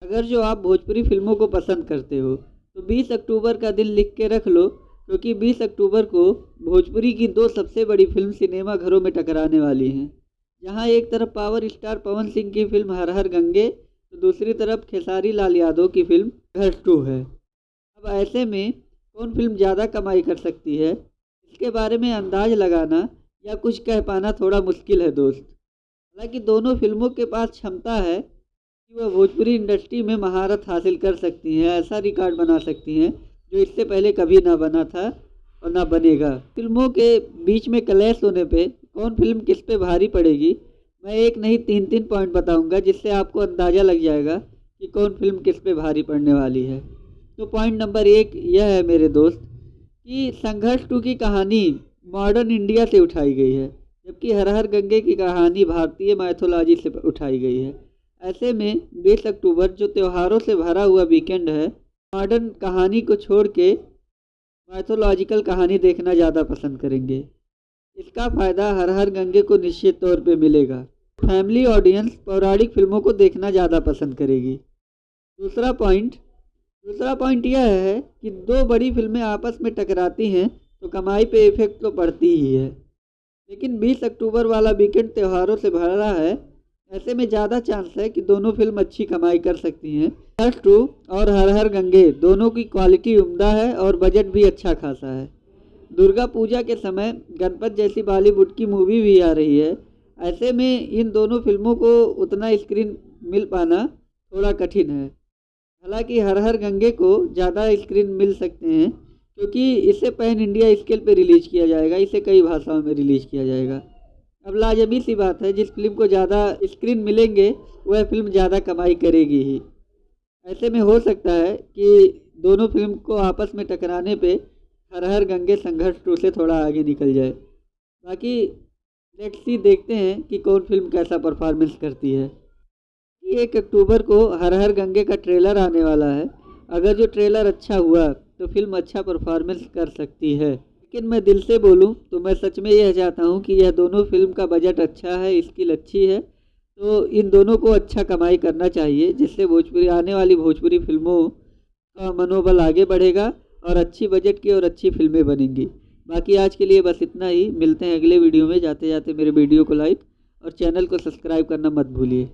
अगर जो आप भोजपुरी फिल्मों को पसंद करते हो तो 20 अक्टूबर का दिन लिख के रख लो, क्योंकि 20 अक्टूबर को भोजपुरी की दो सबसे बड़ी फिल्म सिनेमा घरों में टकराने वाली हैं। जहां एक तरफ पावर स्टार पवन सिंह की फिल्म हर हर गंगे तो दूसरी तरफ खेसारी लाल यादव की फिल्म संघर्ष 2 है। अब ऐसे में कौन फिल्म ज़्यादा कमाई कर सकती है, इसके बारे में अंदाज लगाना या कुछ कह पाना थोड़ा मुश्किल है दोस्त। हालांकि दोनों फिल्मों के पास क्षमता है कि वह भोजपुरी इंडस्ट्री में महारत हासिल कर सकती हैं, ऐसा रिकॉर्ड बना सकती हैं जो इससे पहले कभी ना बना था और ना बनेगा। फिल्मों के बीच में क्लैश होने पे कौन फिल्म किस पे भारी पड़ेगी, मैं एक नहीं तीन तीन पॉइंट बताऊंगा, जिससे आपको अंदाज़ा लग जाएगा कि कौन फिल्म किस पे भारी पड़ने वाली है। तो पॉइंट नंबर 1 यह है मेरे दोस्त कि संघर्ष 2 की कहानी मॉडर्न इंडिया से उठाई गई है, जबकि हर हर गंगे की कहानी भारतीय मैथोलॉजी से उठाई गई है। ऐसे में 20 अक्टूबर जो त्योहारों से भरा हुआ वीकेंड है, मॉडर्न कहानी को छोड़ के मैथोलॉजिकल कहानी देखना ज़्यादा पसंद करेंगे। इसका फ़ायदा हर हर गंगे को निश्चित तौर पे मिलेगा। फैमिली ऑडियंस पौराणिक फिल्मों को देखना ज़्यादा पसंद करेगी। दूसरा पॉइंट यह है कि दो बड़ी फिल्में आपस में टकराती हैं तो कमाई पे इफेक्ट तो पड़ती ही है, लेकिन 20 अक्टूबर वाला वीकेंड त्योहारों से भरा है। ऐसे में ज़्यादा चांस है कि दोनों फिल्म अच्छी कमाई कर सकती हैं। संघर्ष 2 और हर हर गंगे दोनों की क्वालिटी उम्दा है और बजट भी अच्छा खासा है। दुर्गा पूजा के समय गणपत जैसी बॉलीवुड की मूवी भी आ रही है। ऐसे में इन दोनों फिल्मों को उतना स्क्रीन मिल पाना थोड़ा कठिन है। हालांकि हर हर गंगे को ज़्यादा स्क्रीन मिल सकते हैं, क्योंकि इसे पैन इंडिया स्केल पे रिलीज़ किया जाएगा, इसे कई भाषाओं में रिलीज़ किया जाएगा। अब लाजमी सी बात है, जिस फिल्म को ज़्यादा स्क्रीन मिलेंगे वह फिल्म ज़्यादा कमाई करेगी ही। ऐसे में हो सकता है कि दोनों फिल्म को आपस में टकराने पे हर हर गंगे संघर्ष 2 से थोड़ा आगे निकल जाए। बाकी लेट्स सी, देखते हैं कि कौन फिल्म कैसा परफॉर्मेंस करती है। 1 अक्टूबर को हर हर गंगे का ट्रेलर आने वाला है। अगर जो ट्रेलर अच्छा हुआ तो फिल्म अच्छा परफॉर्मेंस कर सकती है, लेकिन मैं दिल से बोलूं तो मैं सच में यह चाहता हूं कि यह दोनों फिल्म का बजट अच्छा है, स्किल अच्छी है, तो इन दोनों को अच्छा कमाई करना चाहिए, जिससे आने वाली भोजपुरी फिल्मों का मनोबल आगे बढ़ेगा और अच्छी बजट की और अच्छी फिल्में बनेंगी। बाकी आज के लिए बस इतना ही। मिलते हैं अगले वीडियो में। जाते जाते मेरे वीडियो को लाइक और चैनल को सब्सक्राइब करना मत भूलिए।